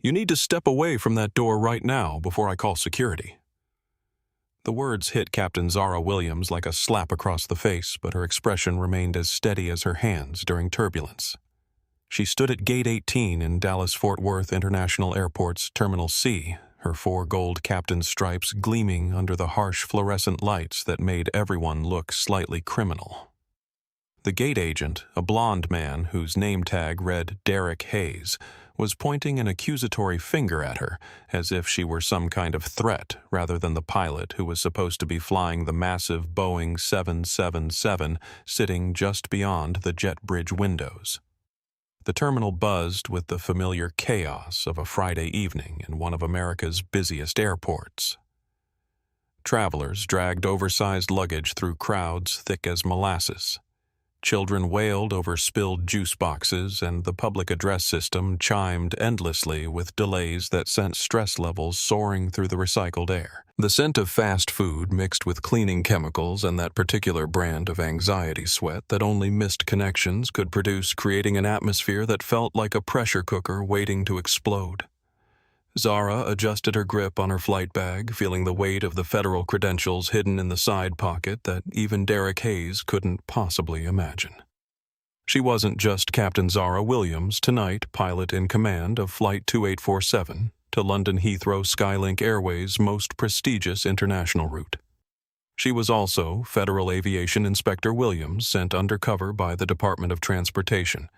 You need to step away from that door right now before I call security." The words hit Captain Zara Williams like a slap across the face, but her expression remained as steady as her hands during turbulence. She stood at Gate 18 in Dallas-Fort Worth International Airport's Terminal C, her 4 gold captain's stripes gleaming under the harsh fluorescent lights that made everyone look slightly criminal. The gate agent, a blond man whose name tag read Derek Hayes, was pointing an accusatory finger at her, as if she were some kind of threat rather than the pilot who was supposed to be flying the massive Boeing 777 sitting just beyond the jet bridge windows. The terminal buzzed with the familiar chaos of a Friday evening in one of America's busiest airports. Travelers dragged oversized luggage through crowds thick as molasses. Children wailed over spilled juice boxes, and the public address system chimed endlessly with delays that sent stress levels soaring through the recycled air. The scent of fast food mixed with cleaning chemicals and that particular brand of anxiety sweat that only missed connections could produce, creating an atmosphere that felt like a pressure cooker waiting to explode. Zara adjusted her grip on her flight bag, feeling the weight of the federal credentials hidden in the side pocket that even Derek Hayes couldn't possibly imagine. She wasn't just Captain Zara Williams, tonight pilot in command of Flight 2847 to London Heathrow Skylink Airways' most prestigious international route. She was also Federal Aviation Inspector Williams, sent undercover by the Department of Transportation,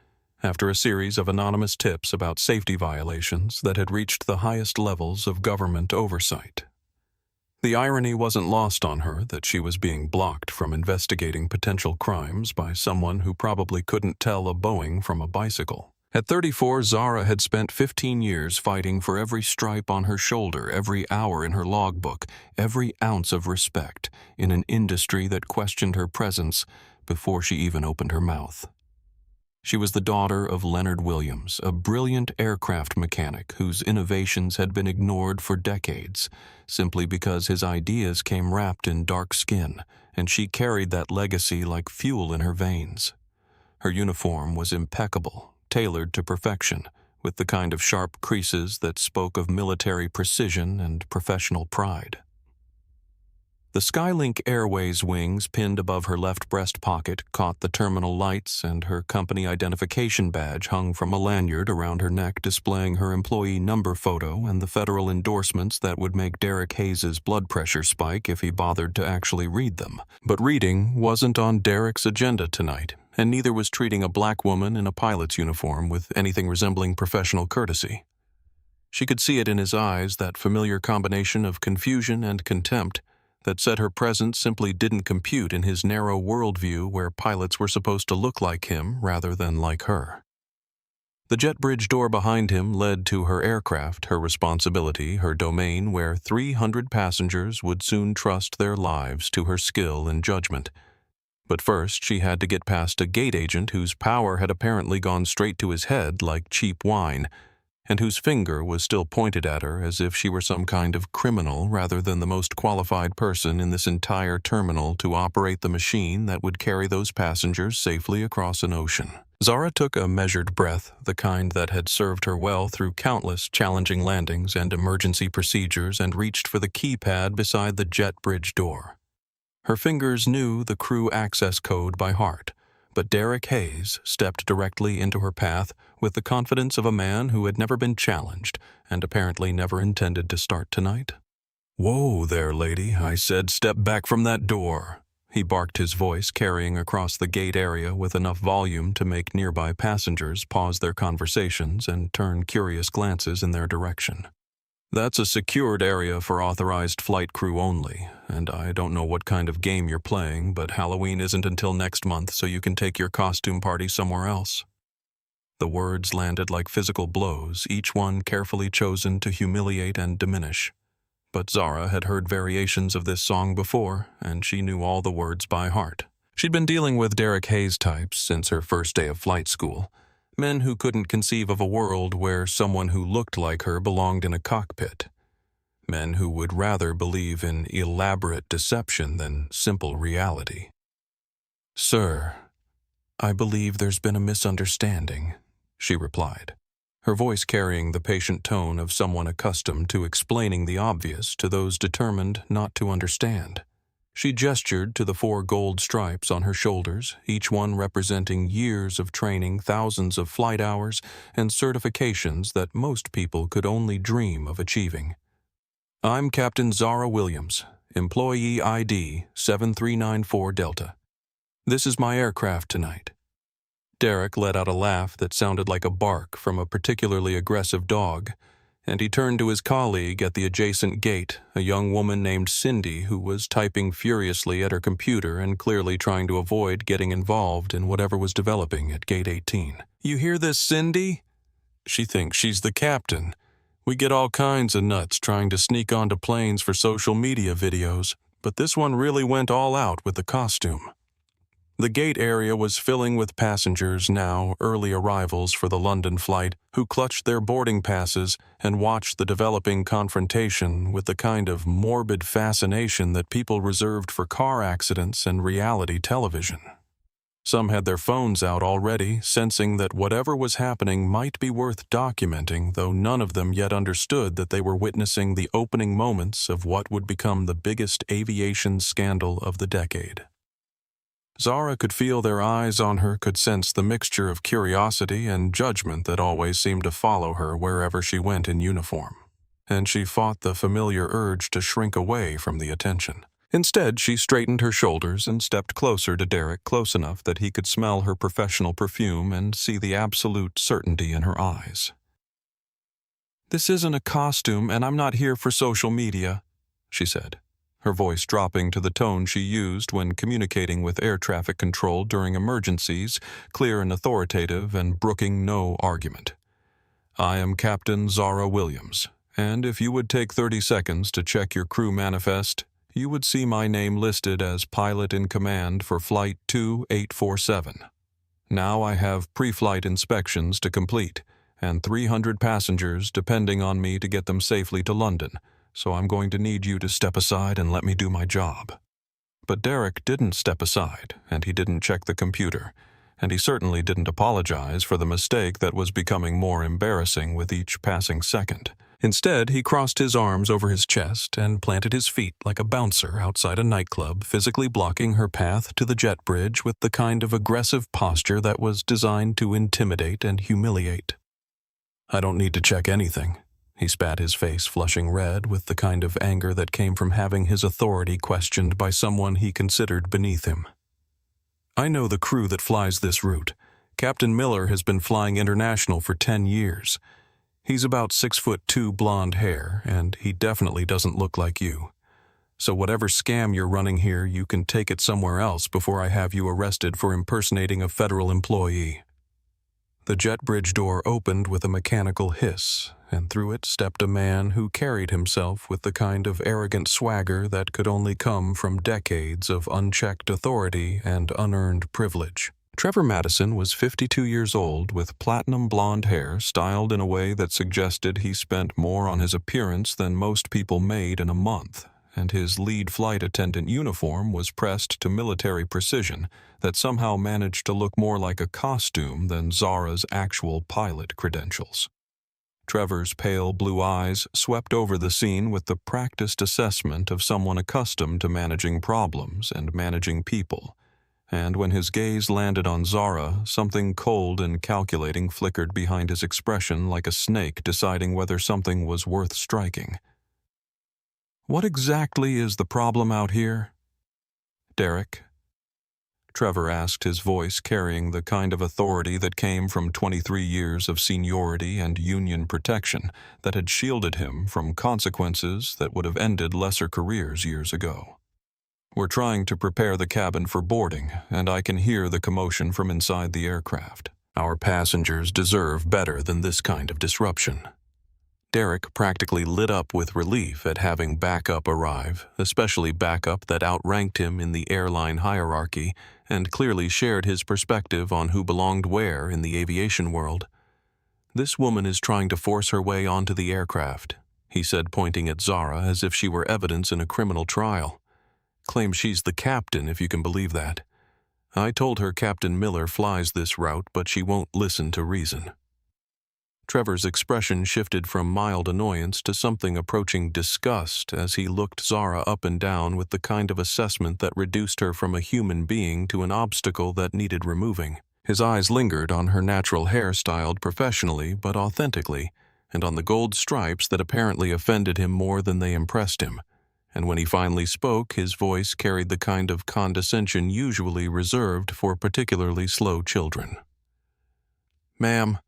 after a series of anonymous tips about safety violations that had reached the highest levels of government oversight. The irony wasn't lost on her that she was being blocked from investigating potential crimes by someone who probably couldn't tell a Boeing from a bicycle. At 34, Zara had spent 15 years fighting for every stripe on her shoulder, every hour in her logbook, every ounce of respect in an industry that questioned her presence before she even opened her mouth. She was the daughter of Leonard Williams, a brilliant aircraft mechanic whose innovations had been ignored for decades, simply because his ideas came wrapped in dark skin, and she carried that legacy like fuel in her veins. Her uniform was impeccable, tailored to perfection, with the kind of sharp creases that spoke of military precision and professional pride. The Skylink Airways wings pinned above her left breast pocket caught the terminal lights, and her company identification badge hung from a lanyard around her neck displaying her employee number photo and the federal endorsements that would make Derek Hayes' blood pressure spike if he bothered to actually read them. But reading wasn't on Derek's agenda tonight, and neither was treating a black woman in a pilot's uniform with anything resembling professional courtesy. She could see it in his eyes, that familiar combination of confusion and contempt that said her presence simply didn't compute in his narrow worldview where pilots were supposed to look like him rather than like her. The jet bridge door behind him led to her aircraft, her responsibility, her domain, where 300 passengers would soon trust their lives to her skill and judgment. But first, she had to get past a gate agent whose power had apparently gone straight to his head like cheap wine, and whose finger was still pointed at her as if she were some kind of criminal rather than the most qualified person in this entire terminal to operate the machine that would carry those passengers safely across an ocean. Zara took a measured breath, the kind that had served her well through countless challenging landings and emergency procedures, and reached for the keypad beside the jet bridge door. Her fingers knew the crew access code by heart, but Derek Hayes stepped directly into her path with the confidence of a man who had never been challenged and apparently never intended to start tonight. "Whoa there, lady, I said step back from that door," he barked, his voice carrying across the gate area with enough volume to make nearby passengers pause their conversations and turn curious glances in their direction. "That's a secured area for authorized flight crew only, and I don't know what kind of game you're playing, but Halloween isn't until next month, so you can take your costume party somewhere else." The words landed like physical blows, each one carefully chosen to humiliate and diminish. But Zara had heard variations of this song before, and she knew all the words by heart. She'd been dealing with Derek Hayes types since her first day of flight school. Men who couldn't conceive of a world where someone who looked like her belonged in a cockpit. Men who would rather believe in elaborate deception than simple reality. "Sir, I believe there's been a misunderstanding," she replied. her voice carrying the patient tone of someone accustomed to explaining the obvious to those determined not to understand. She gestured to the 4 gold stripes on her shoulders, each one representing years of training, thousands of flight hours, and certifications that most people could only dream of achieving. I'm Captain Zara Williams, Employee ID 7394 Delta. This is my aircraft tonight. Derek let out a laugh that sounded like a bark from a particularly aggressive dog, and he turned to his colleague at the adjacent gate, a young woman named Cindy who was typing furiously at her computer and clearly trying to avoid getting involved in whatever was developing at Gate 18. You hear this, Cindy? She thinks she's the captain. We get all kinds of nuts trying to sneak onto planes for social media videos, but this one really went all out with the costume. The gate area was filling with passengers now, early arrivals for the London flight, who clutched their boarding passes and watched the developing confrontation with the kind of morbid fascination that people reserved for car accidents and reality television. Some had their phones out already, sensing that whatever was happening might be worth documenting, though none of them yet understood that they were witnessing the opening moments of what would become the biggest aviation scandal of the decade. Zara could feel their eyes on her, could sense the mixture of curiosity and judgment that always seemed to follow her wherever she went in uniform, and she fought the familiar urge to shrink away from the attention. Instead, she straightened her shoulders and stepped closer to Derek, close enough that he could smell her professional perfume and see the absolute certainty in her eyes. "This isn't a costume, and I'm not here for social media," she said, her voice dropping to the tone she used when communicating with air traffic control during emergencies, clear and authoritative and brooking no argument. "I am Captain Zara Williams, and if you would take 30 seconds to check your crew manifest, you would see my name listed as pilot in command for Flight 2847. Now I have pre-flight inspections to complete, and 300 passengers depending on me to get them safely to London, so I'm going to need you to step aside and let me do my job." But Derek didn't step aside, and he didn't check the computer, and he certainly didn't apologize for the mistake that was becoming more embarrassing with each passing second. Instead, he crossed his arms over his chest and planted his feet like a bouncer outside a nightclub, physically blocking her path to the jet bridge with the kind of aggressive posture that was designed to intimidate and humiliate. "I don't need to check anything." He spat, his face flushing red with the kind of anger that came from having his authority questioned by someone he considered beneath him. "I know the crew that flies this route. Captain Miller has been flying international for 10 years. He's about 6'2", blonde hair, and he definitely doesn't look like you. So whatever scam you're running here, you can take it somewhere else before I have you arrested for impersonating a federal employee." The jet bridge door opened with a mechanical hiss, and through it stepped a man who carried himself with the kind of arrogant swagger that could only come from decades of unchecked authority and unearned privilege. Trevor Madison was 52 years old with platinum blonde hair styled in a way that suggested he spent more on his appearance than most people made in a month, and his lead flight attendant uniform was pressed to military precision that somehow managed to look more like a costume than Zara's actual pilot credentials. Trevor's pale blue eyes swept over the scene with the practiced assessment of someone accustomed to managing problems and managing people, and when his gaze landed on Zara, something cold and calculating flickered behind his expression like a snake deciding whether something was worth striking. "What exactly is the problem out here?" "Derek?" Trevor asked, his voice carrying the kind of authority that came from 23 years of seniority and union protection that had shielded him from consequences that would have ended lesser careers years ago. "We're trying to prepare the cabin for boarding, and I can hear the commotion from inside the aircraft. Our passengers deserve better than this kind of disruption." Derek practically lit up with relief at having backup arrive, especially backup that outranked him in the airline hierarchy and clearly shared his perspective on who belonged where in the aviation world. "This woman is trying to force her way onto the aircraft," he said, pointing at Zara as if she were evidence in a criminal trial. "Claims she's the captain, if you can believe that. I told her Captain Miller flies this route, but she won't listen to reason." Trevor's expression shifted from mild annoyance to something approaching disgust as he looked Zara up and down with the kind of assessment that reduced her from a human being to an obstacle that needed removing. His eyes lingered on her natural hair styled professionally but authentically, and on the gold stripes that apparently offended him more than they impressed him. And when he finally spoke, his voice carried the kind of condescension usually reserved for particularly slow children. "Ma'am,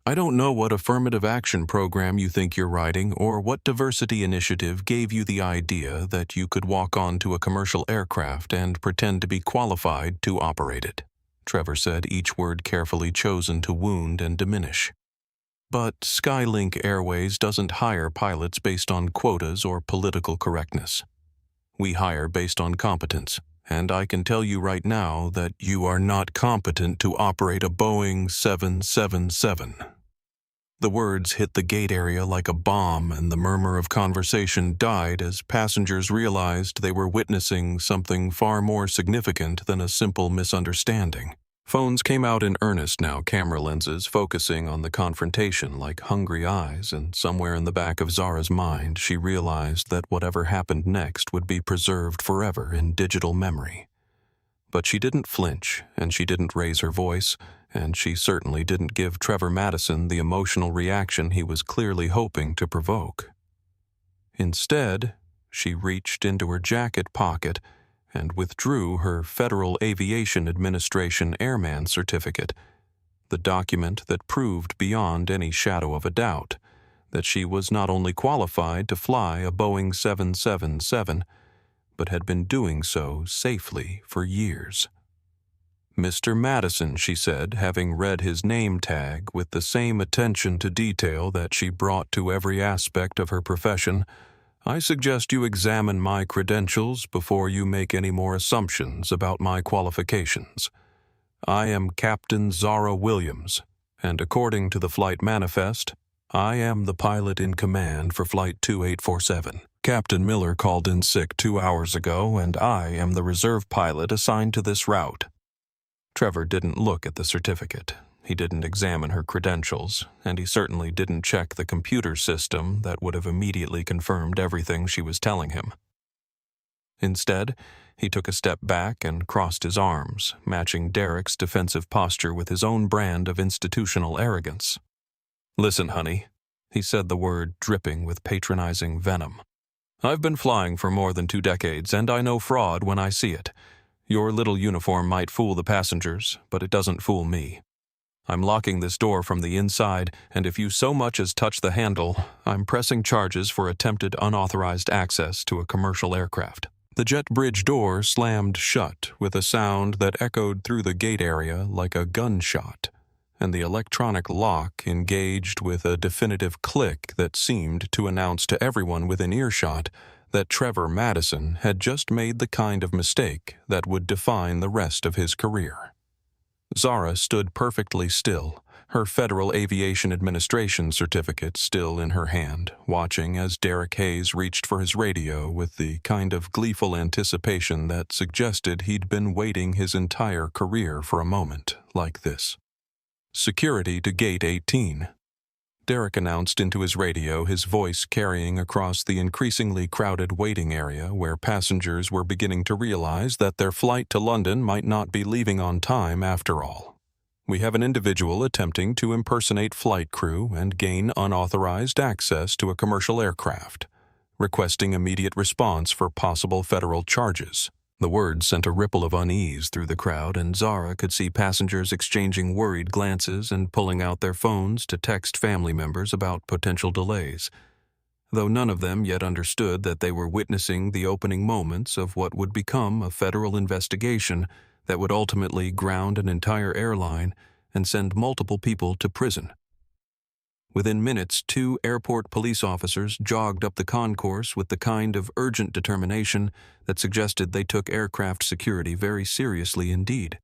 I don't know what affirmative action program you think you're writing or what diversity initiative gave you the idea that you could walk onto a commercial aircraft and pretend to be qualified to operate it," Trevor said, each word carefully chosen to wound and diminish. "But Skylink Airways doesn't hire pilots based on quotas or political correctness. We hire based on competence. And I can tell you right now that you are not competent to operate a Boeing 777. The words hit the gate area like a bomb, and the murmur of conversation died as passengers realized they were witnessing something far more significant than a simple misunderstanding. Phones came out in earnest now, camera lenses focusing on the confrontation like hungry eyes, and somewhere in the back of Zara's mind she realized that whatever happened next would be preserved forever in digital memory. But she didn't flinch, and she didn't raise her voice, and she certainly didn't give Trevor Madison the emotional reaction he was clearly hoping to provoke. Instead, she reached into her jacket pocket and withdrew her Federal Aviation Administration Airman Certificate, the document that proved beyond any shadow of a doubt that she was not only qualified to fly a Boeing 777, but had been doing so safely for years. "Mr. Madison," she said, having read his name tag with the same attention to detail that she brought to every aspect of her profession, "I suggest you examine my credentials before you make any more assumptions about my qualifications. I am Captain Zara Williams, and according to the flight manifest, I am the pilot in command for Flight 2847. Captain Miller called in sick 2 hours ago, and I am the reserve pilot assigned to this route." Trevor didn't look at the certificate. He didn't examine her credentials, and he certainly didn't check the computer system that would have immediately confirmed everything she was telling him. Instead, he took a step back and crossed his arms, matching Derek's defensive posture with his own brand of institutional arrogance. "Listen, honey," he said, the word dripping with patronizing venom. "I've been flying for more than 2 decades, and I know fraud when I see it. Your little uniform might fool the passengers, but it doesn't fool me. I'm locking this door from the inside, and if you so much as touch the handle, I'm pressing charges for attempted unauthorized access to a commercial aircraft." The jet bridge door slammed shut with a sound that echoed through the gate area like a gunshot, and the electronic lock engaged with a definitive click that seemed to announce to everyone within earshot that Trevor Madison had just made the kind of mistake that would define the rest of his career. Zara stood perfectly still, her Federal Aviation Administration certificate still in her hand, watching as Derek Hayes reached for his radio with the kind of gleeful anticipation that suggested he'd been waiting his entire career for a moment like this. "Security to Gate 18. Derek announced into his radio, his voice carrying across the increasingly crowded waiting area where passengers were beginning to realize that their flight to London might not be leaving on time after all. "We have an individual attempting to impersonate flight crew and gain unauthorized access to a commercial aircraft, requesting immediate response for possible federal charges." The words sent a ripple of unease through the crowd, and Zara could see passengers exchanging worried glances and pulling out their phones to text family members about potential delays, though none of them yet understood that they were witnessing the opening moments of what would become a federal investigation that would ultimately ground an entire airline and send multiple people to prison. Within minutes, 2 airport police officers jogged up the concourse with the kind of urgent determination that suggested they took aircraft security very seriously indeed.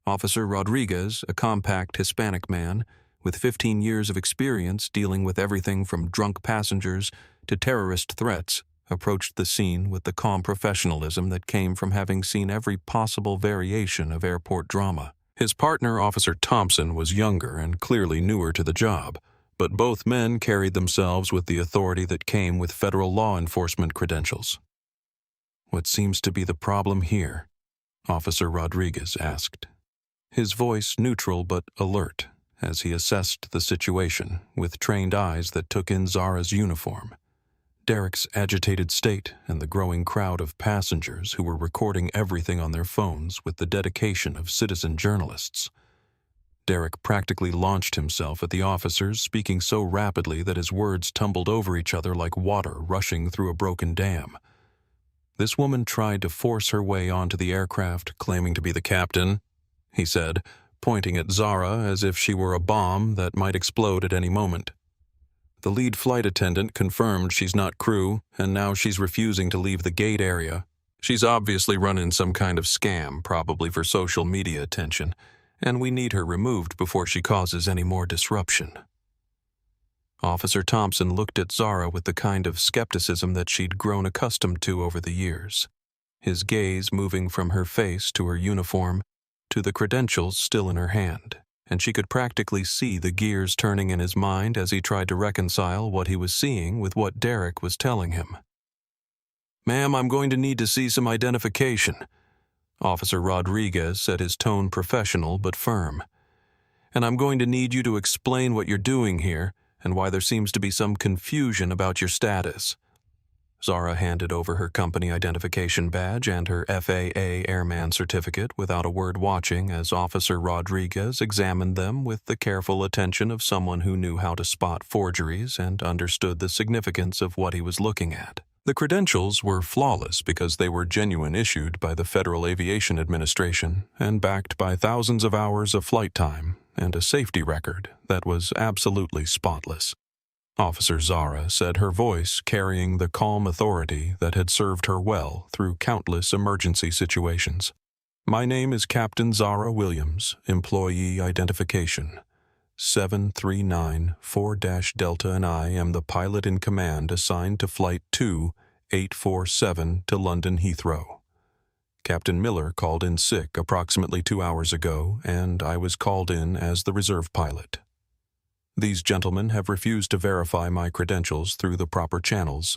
Officer Rodriguez, a compact Hispanic man with 15 years of experience dealing with everything from drunk passengers to terrorist threats, approached the scene with the calm professionalism that came from having seen every possible variation of airport drama. His partner, Officer Thompson, was younger and clearly newer to the job, but both men carried themselves with the authority that came with federal law enforcement credentials. "What seems to be the problem here?" Officer Rodriguez asked, his voice neutral but alert as he assessed the situation with trained eyes that took in Zara's uniform, Derek's agitated state, and the growing crowd of passengers who were recording everything on their phones with the dedication of citizen journalists. Derek practically launched himself at the officers, speaking so rapidly that his words tumbled over each other like water rushing through a broken dam. "This woman tried to force her way onto the aircraft, claiming to be the captain," he said, pointing at Zara as if she were a bomb that might explode at any moment. "The lead flight attendant confirmed she's not crew, and now she's refusing to leave the gate area. She's obviously running some kind of scam, probably for social media attention, and we need her removed before she causes any more disruption." Officer Thompson looked at Zara with the kind of skepticism that she'd grown accustomed to over the years, his gaze moving from her face to her uniform to the credentials still in her hand, and she could practically see the gears turning in his mind as he tried to reconcile what he was seeing with what Derek was telling him. "Ma'am, I'm going to need to see some identification," Officer Rodriguez said, his tone professional but firm. "And I'm going to need you to explain what you're doing here and why there seems to be some confusion about your status." Zara handed over her company identification badge and her FAA airman certificate without a word, watching as Officer Rodriguez examined them with the careful attention of someone who knew how to spot forgeries and understood the significance of what he was looking at. The credentials were flawless because they were genuine, issued by the Federal Aviation Administration and backed by thousands of hours of flight time and a safety record that was absolutely spotless. Officer Zara said, her voice carrying the calm authority that had served her well through countless emergency situations. "My name is Captain Zara Williams, employee identification 7394-Delta, and I am the pilot in command assigned to Flight 2847 to London Heathrow. Captain Miller called in sick approximately 2 hours ago, and I was called in as the reserve pilot. These gentlemen have refused to verify my credentials through the proper channels,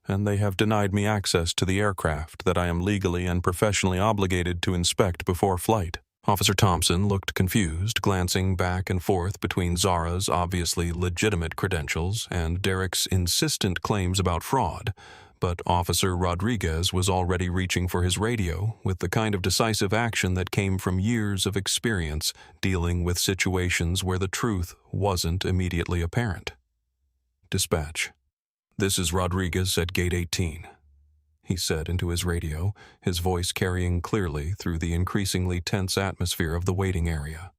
and they have denied me access to the aircraft that I am legally and professionally obligated to inspect before flight." Officer Thompson looked confused, glancing back and forth between Zara's obviously legitimate credentials and Derek's insistent claims about fraud, but Officer Rodriguez was already reaching for his radio with the kind of decisive action that came from years of experience dealing with situations where the truth wasn't immediately apparent. "Dispatch. This is Rodriguez at Gate 18. He said into his radio, his voice carrying clearly through the increasingly tense atmosphere of the waiting area.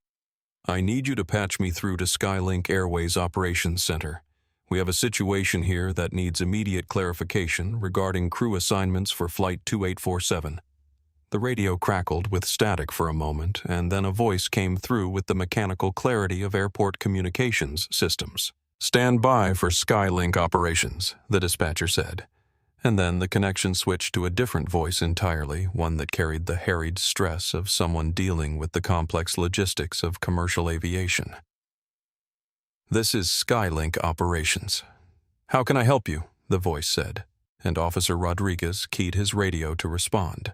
"I need you to patch me through to Skylink Airways Operations Center. We have a situation here that needs immediate clarification regarding crew assignments for Flight 2847. The radio crackled with static for a moment, and then a voice came through with the mechanical clarity of airport communications systems. "Stand by for Skylink operations," the dispatcher said. And then the connection switched to a different voice entirely, one that carried the harried stress of someone dealing with the complex logistics of commercial aviation. "This is Skylink operations. How can I help you?" the voice said, and Officer Rodriguez keyed his radio to respond,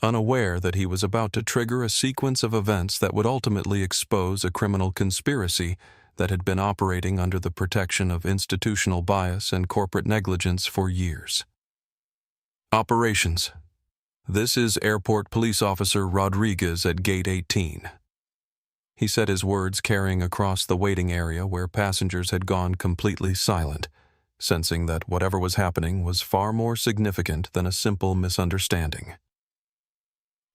unaware that he was about to trigger a sequence of events that would ultimately expose a criminal conspiracy that had been operating under the protection of institutional bias and corporate negligence for years. "Operations. This is Airport Police Officer Rodriguez at Gate 18. He said, his words carrying across the waiting area where passengers had gone completely silent, sensing that whatever was happening was far more significant than a simple misunderstanding.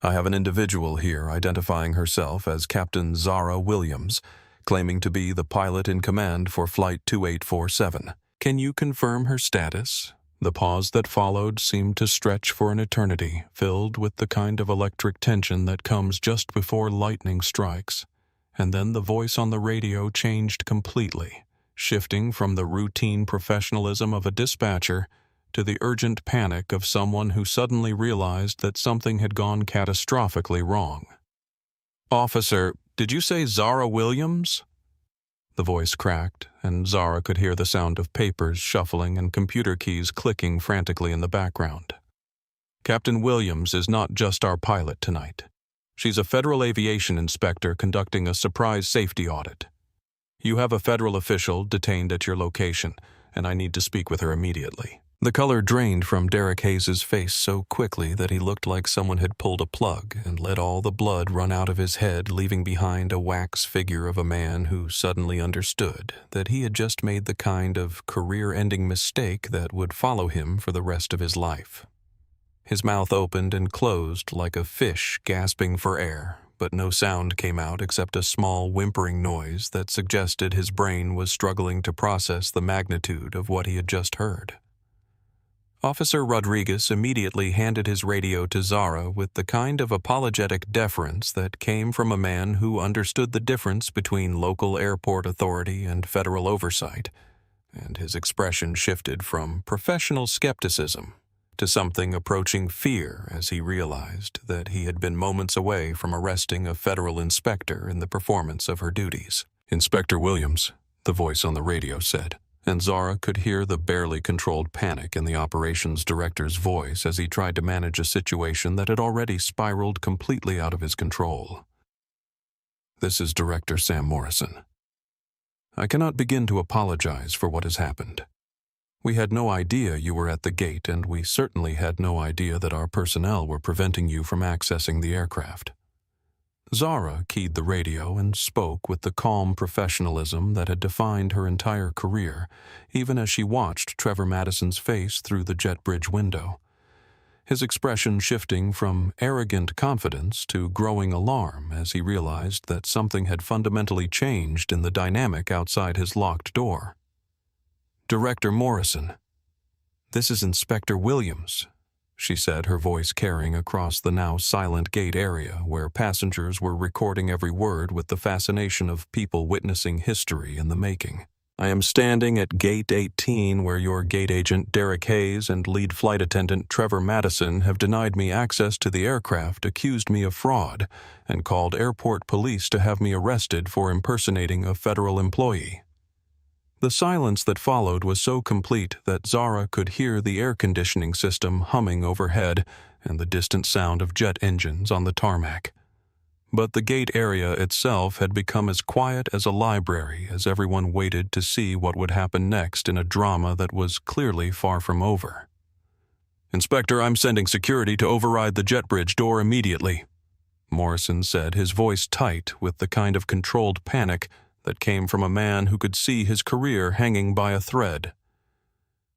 "I have an individual here identifying herself as Captain Zara Williams, claiming to be the pilot in command for Flight 2847. Can you confirm her status?" The pause that followed seemed to stretch for an eternity, filled with the kind of electric tension that comes just before lightning strikes. And then the voice on the radio changed completely, shifting from the routine professionalism of a dispatcher to the urgent panic of someone who suddenly realized that something had gone catastrophically wrong. "Officer, Did you say Zara Williams? The voice cracked, and Zara could hear the sound of papers shuffling and computer keys clicking frantically in the background. Captain Williams is not just our pilot tonight. She's a federal aviation inspector conducting a surprise safety audit. You have a federal official detained at your location, and I need to speak with her immediately. The color drained from Derek Hayes' face so quickly that he looked like someone had pulled a plug and let all the blood run out of his head, leaving behind a wax figure of a man who suddenly understood that he had just made the kind of career-ending mistake that would follow him for the rest of his life. His mouth opened and closed like a fish gasping for air, but no sound came out except a small whimpering noise that suggested his brain was struggling to process the magnitude of what he had just heard. Officer Rodriguez immediately handed his radio to Zara with the kind of apologetic deference that came from a man who understood the difference between local airport authority and federal oversight, and his expression shifted from professional skepticism to something approaching fear as he realized that he had been moments away from arresting a federal inspector in the performance of her duties. "Inspector Williams," the voice on the radio said, and Zara could hear the barely controlled panic in the operations director's voice as he tried to manage a situation that had already spiraled completely out of his control. "This is Director Sam Morrison. I cannot begin to apologize for what has happened. We had no idea you were at the gate, and we certainly had no idea that our personnel were preventing you from accessing the aircraft." Zara keyed the radio and spoke with the calm professionalism that had defined her entire career, even as she watched Trevor Madison's face through the jet bridge window, his expression shifting from arrogant confidence to growing alarm as he realized that something had fundamentally changed in the dynamic outside his locked door. "Director Morrison, this is Inspector Williams," she said, her voice carrying across the now silent gate area where passengers were recording every word with the fascination of people witnessing history in the making. "I am standing at Gate 18 where your gate agent Derek Hayes and lead flight attendant Trevor Madison have denied me access to the aircraft, accused me of fraud, and called airport police to have me arrested for impersonating a federal employee." The silence that followed was so complete that Zara could hear the air conditioning system humming overhead and the distant sound of jet engines on the tarmac. But the gate area itself had become as quiet as a library as everyone waited to see what would happen next in a drama that was clearly far from over. "Inspector, I'm sending security to override the jet bridge door immediately," Morrison said, his voice tight with the kind of controlled panic that came from a man who could see his career hanging by a thread.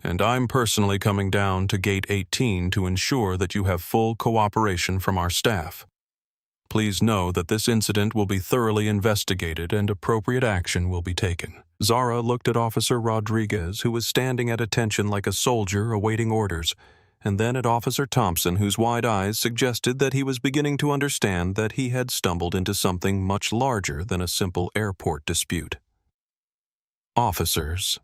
"And I'm personally coming down to Gate 18 to ensure that you have full cooperation from our staff. Please know that this incident will be thoroughly investigated and appropriate action will be taken." Zara looked at Officer Rodriguez, who was standing at attention like a soldier awaiting orders, and then at Officer Thompson, whose wide eyes suggested that he was beginning to understand that he had stumbled into something much larger than a simple airport dispute. "Officers,"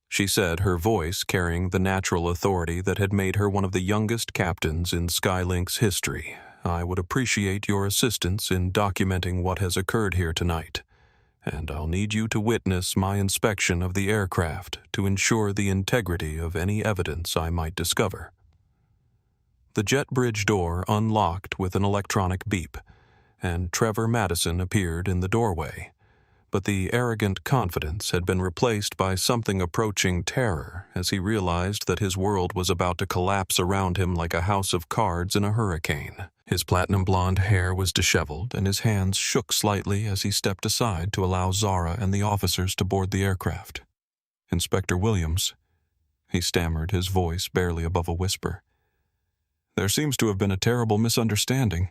she said, her voice carrying the natural authority that had made her one of the youngest captains in Skylink's history, "I would appreciate your assistance in documenting what has occurred here tonight, and I'll need you to witness my inspection of the aircraft to ensure the integrity of any evidence I might discover." The jet bridge door unlocked with an electronic beep, and Trevor Madison appeared in the doorway. But the arrogant confidence had been replaced by something approaching terror as he realized that his world was about to collapse around him like a house of cards in a hurricane. His platinum blonde hair was disheveled, and his hands shook slightly as he stepped aside to allow Zara and the officers to board the aircraft. "Inspector Williams," he stammered, his voice barely above a whisper. "There seems to have been a terrible misunderstanding.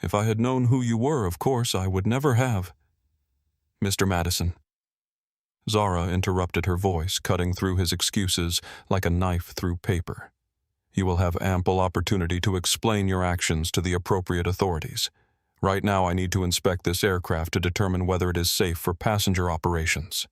If I had known who you were, of course, I would never have—" "Mr. Madison." Zara interrupted, her voice cutting through his excuses like a knife through paper. "You will have ample opportunity to explain your actions to the appropriate authorities. Right now I need to inspect this aircraft to determine whether it is safe for passenger operations."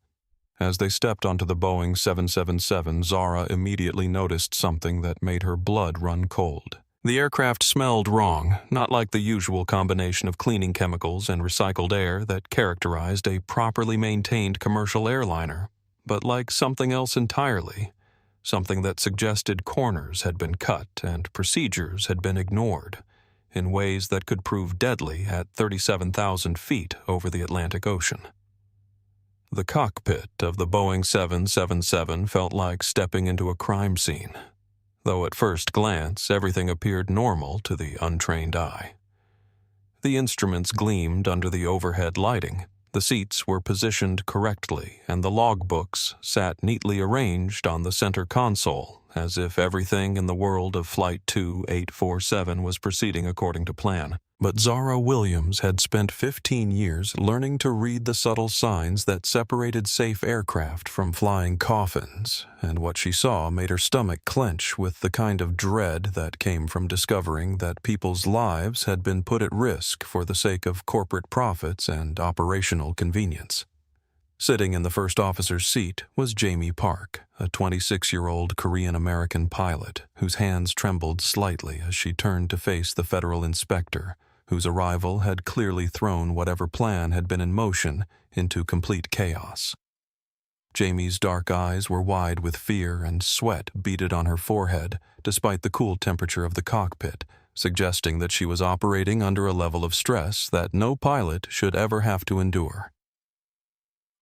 As they stepped onto the Boeing 777, Zara immediately noticed something that made her blood run cold. The aircraft smelled wrong, not like the usual combination of cleaning chemicals and recycled air that characterized a properly maintained commercial airliner, but like something else entirely, something that suggested corners had been cut and procedures had been ignored, in ways that could prove deadly at 37,000 feet over the Atlantic Ocean. The cockpit of the Boeing 777 felt like stepping into a crime scene, though at first glance everything appeared normal to the untrained eye. The instruments gleamed under the overhead lighting, the seats were positioned correctly, and the logbooks sat neatly arranged on the center console, as if everything in the world of Flight 2847 was proceeding according to plan. But Zara Williams had spent 15 years learning to read the subtle signs that separated safe aircraft from flying coffins, and what she saw made her stomach clench with the kind of dread that came from discovering that people's lives had been put at risk for the sake of corporate profits and operational convenience. Sitting in the first officer's seat was Jamie Park, a 26-year-old Korean-American pilot whose hands trembled slightly as she turned to face the federal inspector, whose arrival had clearly thrown whatever plan had been in motion into complete chaos. Jamie's dark eyes were wide with fear, and sweat beaded on her forehead despite the cool temperature of the cockpit, suggesting that she was operating under a level of stress that no pilot should ever have to endure.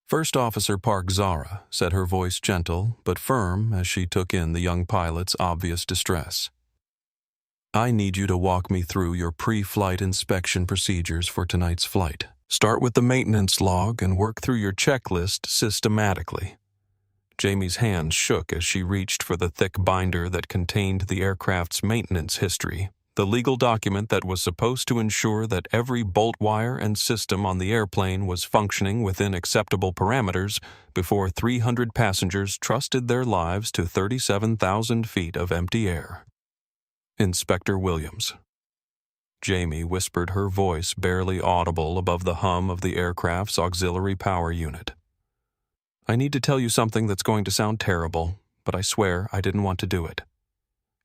First Officer Park Zara said, her voice gentle but firm as she took in the young pilot's obvious distress. "I need you to walk me through your pre-flight inspection procedures for tonight's flight. Start with the maintenance log and work through your checklist systematically." Jamie's hands shook as she reached for the thick binder that contained the aircraft's maintenance history, the legal document that was supposed to ensure that every bolt wire and system on the airplane was functioning within acceptable parameters before 300 passengers trusted their lives to 37,000 feet of empty air. "Inspector Williams." Jamie whispered, her voice barely audible above the hum of the aircraft's auxiliary power unit. "I need to tell you something that's going to sound terrible, but I swear I didn't want to do it.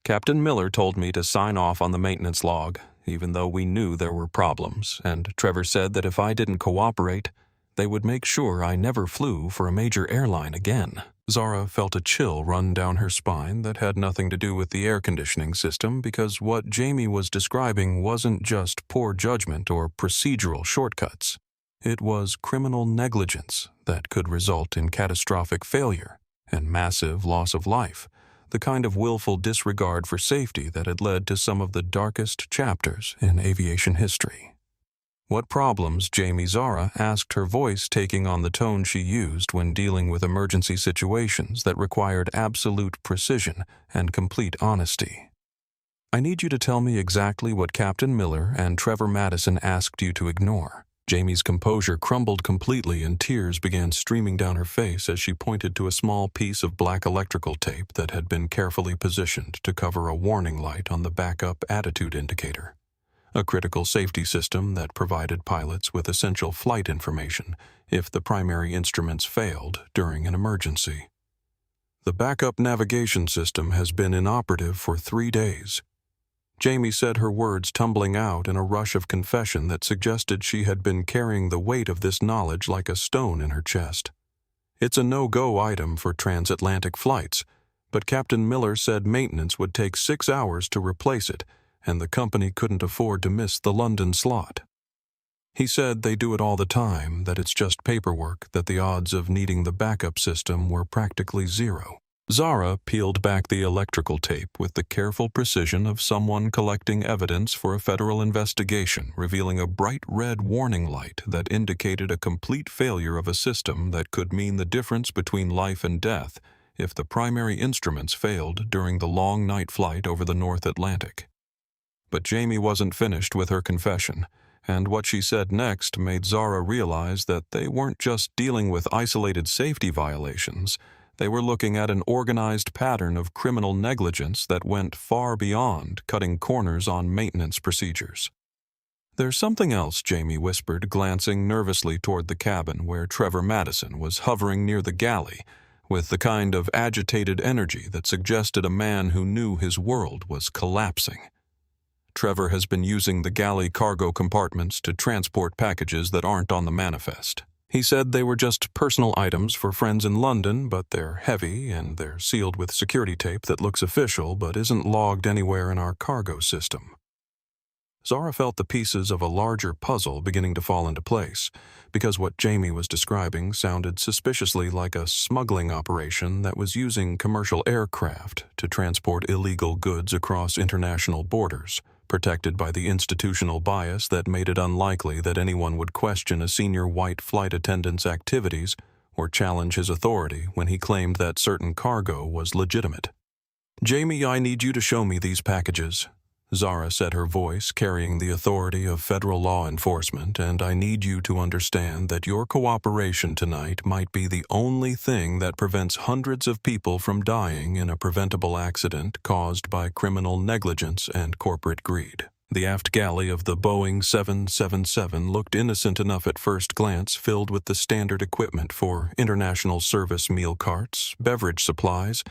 Captain Miller told me to sign off on the maintenance log, even though we knew there were problems, and Trevor said that if I didn't cooperate, they would make sure I never flew for a major airline again." Zara felt a chill run down her spine that had nothing to do with the air conditioning system, because what Jamie was describing wasn't just poor judgment or procedural shortcuts. It was criminal negligence that could result in catastrophic failure and massive loss of life, the kind of willful disregard for safety that had led to some of the darkest chapters in aviation history. "What problems, Jamie?" Zara asked, her voice taking on the tone she used when dealing with emergency situations that required absolute precision and complete honesty. "I need you to tell me exactly what Captain Miller and Trevor Madison asked you to ignore." Jamie's composure crumbled completely and tears began streaming down her face as she pointed to a small piece of black electrical tape that had been carefully positioned to cover a warning light on the backup attitude indicator, a critical safety system that provided pilots with essential flight information if the primary instruments failed during an emergency. "The backup navigation system has been inoperative for 3 days. Jamie said, her words tumbling out in a rush of confession that suggested she had been carrying the weight of this knowledge like a stone in her chest. "It's a no-go item for transatlantic flights, but Captain Miller said maintenance would take 6 hours to replace it, and the company couldn't afford to miss the London slot. He said they do it all the time, that it's just paperwork, that the odds of needing the backup system were practically zero." Zara peeled back the electrical tape with the careful precision of someone collecting evidence for a federal investigation, revealing a bright red warning light that indicated a complete failure of a system that could mean the difference between life and death if the primary instruments failed during the long night flight over the North Atlantic. But Jamie wasn't finished with her confession, and what she said next made Zara realize that they weren't just dealing with isolated safety violations. They were looking at an organized pattern of criminal negligence that went far beyond cutting corners on maintenance procedures. "There's something else," Jamie whispered, glancing nervously toward the cabin where Trevor Madison was hovering near the galley, with the kind of agitated energy that suggested a man who knew his world was collapsing. Trevor has been using the galley cargo compartments to transport packages that aren't on the manifest. He said they were just personal items for friends in London, but they're heavy and they're sealed with security tape that looks official but isn't logged anywhere in our cargo system. Zara felt the pieces of a larger puzzle beginning to fall into place, because what Jamie was describing sounded suspiciously like a smuggling operation that was using commercial aircraft to transport illegal goods across international borders, protected by the institutional bias that made it unlikely that anyone would question a senior white flight attendant's activities or challenge his authority when he claimed that certain cargo was legitimate. "Jamie, I need you to show me these packages," Zara said, her voice carrying the authority of federal law enforcement, "and I need you to understand that your cooperation tonight might be the only thing that prevents hundreds of people from dying in a preventable accident caused by criminal negligence and corporate greed." The aft galley of the Boeing 777 looked innocent enough at first glance, filled with the standard equipment for international service meal carts, beverage supplies,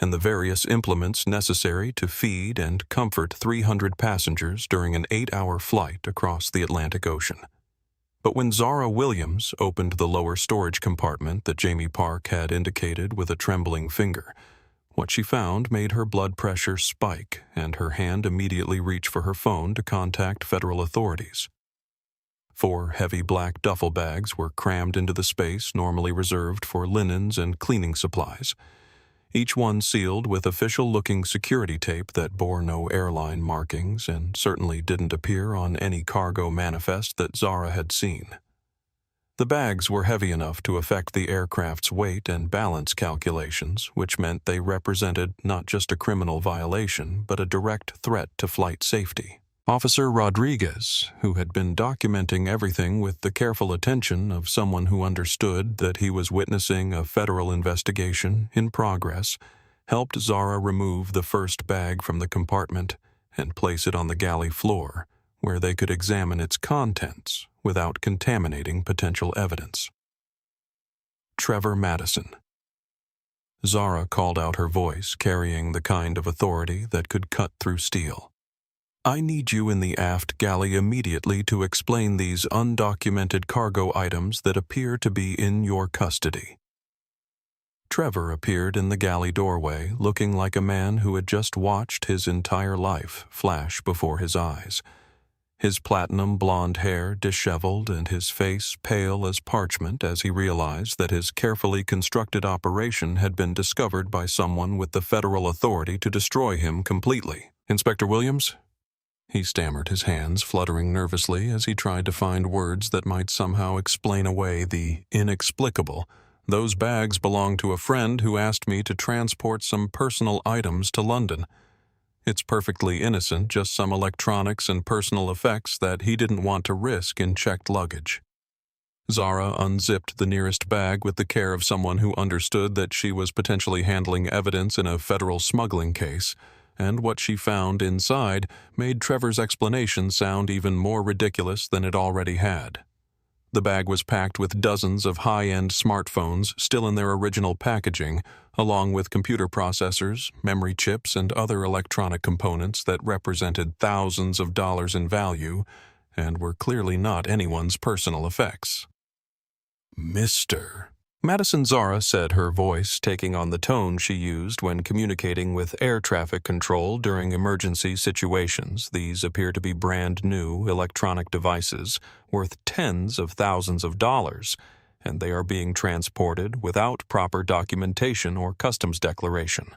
and the various implements necessary to feed and comfort 300 passengers during an 8-hour flight across the Atlantic Ocean. But when Zara Williams opened the lower storage compartment that Jamie Park had indicated with a trembling finger, what she found made her blood pressure spike and her hand immediately reach for her phone to contact federal authorities. 4 heavy black duffel bags were crammed into the space normally reserved for linens and cleaning supplies, each one sealed with official-looking security tape that bore no airline markings and certainly didn't appear on any cargo manifest that Zara had seen. The bags were heavy enough to affect the aircraft's weight and balance calculations, which meant they represented not just a criminal violation, but a direct threat to flight safety. Officer Rodriguez, who had been documenting everything with the careful attention of someone who understood that he was witnessing a federal investigation in progress, helped Zara remove the first bag from the compartment and place it on the galley floor, where they could examine its contents without contaminating potential evidence. Trevor Madison. Zara called out, her voice carrying the kind of authority that could cut through steel. "I need you in the aft galley immediately to explain these undocumented cargo items that appear to be in your custody." Trevor appeared in the galley doorway, looking like a man who had just watched his entire life flash before his eyes. His platinum blonde hair disheveled and his face pale as parchment as he realized that his carefully constructed operation had been discovered by someone with the federal authority to destroy him completely. "Inspector Williams?" He stammered, his hands fluttering nervously as he tried to find words that might somehow explain away the inexplicable. "Those bags belong to a friend who asked me to transport some personal items to London. It's perfectly innocent, just some electronics and personal effects that he didn't want to risk in checked luggage." Zara unzipped the nearest bag with the care of someone who understood that she was potentially handling evidence in a federal smuggling case, and what she found inside made Trevor's explanation sound even more ridiculous than it already had. The bag was packed with dozens of high-end smartphones still in their original packaging, along with computer processors, memory chips, and other electronic components that represented thousands of dollars in value and were clearly not anyone's personal effects. "Mr. Madison," Zara said, her voice taking on the tone she used when communicating with air traffic control during emergency situations. These appear to be brand new electronic devices worth tens of thousands of dollars, and they are being transported without proper documentation or customs declaration.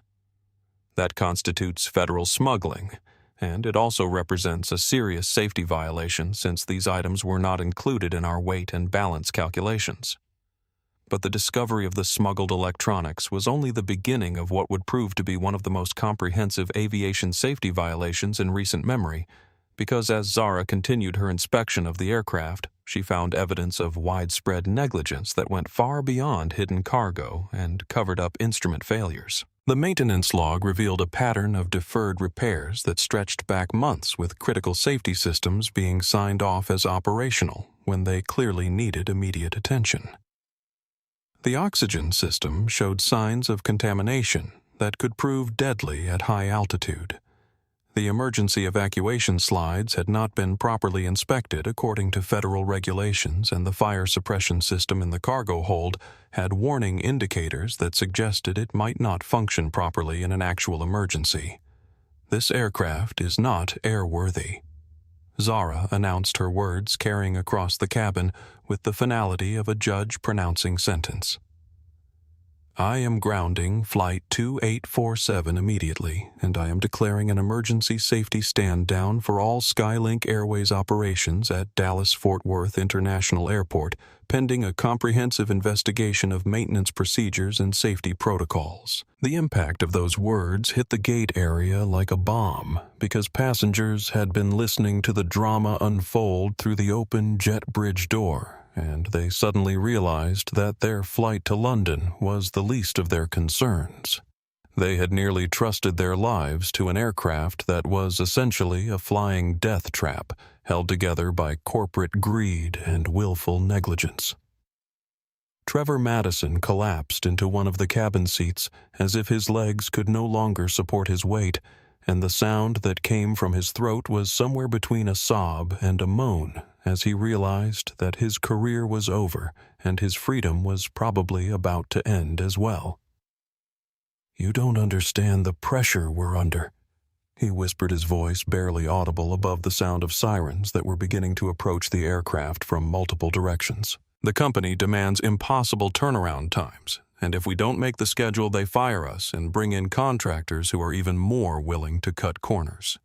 That constitutes federal smuggling, and it also represents a serious safety violation since these items were not included in our weight and balance calculations. But the discovery of the smuggled electronics was only the beginning of what would prove to be one of the most comprehensive aviation safety violations in recent memory, because as Zara continued her inspection of the aircraft, she found evidence of widespread negligence that went far beyond hidden cargo and covered up instrument failures. The maintenance log revealed a pattern of deferred repairs that stretched back months, with critical safety systems being signed off as operational when they clearly needed immediate attention. The oxygen system showed signs of contamination that could prove deadly at high altitude. The emergency evacuation slides had not been properly inspected according to federal regulations, and the fire suppression system in the cargo hold had warning indicators that suggested it might not function properly in an actual emergency. This aircraft is not airworthy. Zara announced her words carrying across the cabin with the finality of a judge pronouncing sentence. I am grounding Flight 2847 immediately, and I am declaring an emergency safety stand-down for all Skylink Airways operations at Dallas-Fort Worth International Airport, pending a comprehensive investigation of maintenance procedures and safety protocols. The impact of those words hit the gate area like a bomb, because passengers had been listening to the drama unfold through the open jet bridge door, and they suddenly realized that their flight to London was the least of their concerns. They had nearly trusted their lives to an aircraft that was essentially a flying death trap, held together by corporate greed and willful negligence. Trevor Madison collapsed into one of the cabin seats as if his legs could no longer support his weight, and the sound that came from his throat was somewhere between a sob and a moan as he realized that his career was over and his freedom was probably about to end as well. "You don't understand the pressure we're under," he whispered, his voice barely audible above the sound of sirens that were beginning to approach the aircraft from multiple directions. "The company demands impossible turnaround times, and if we don't make the schedule, they fire us and bring in contractors who are even more willing to cut corners."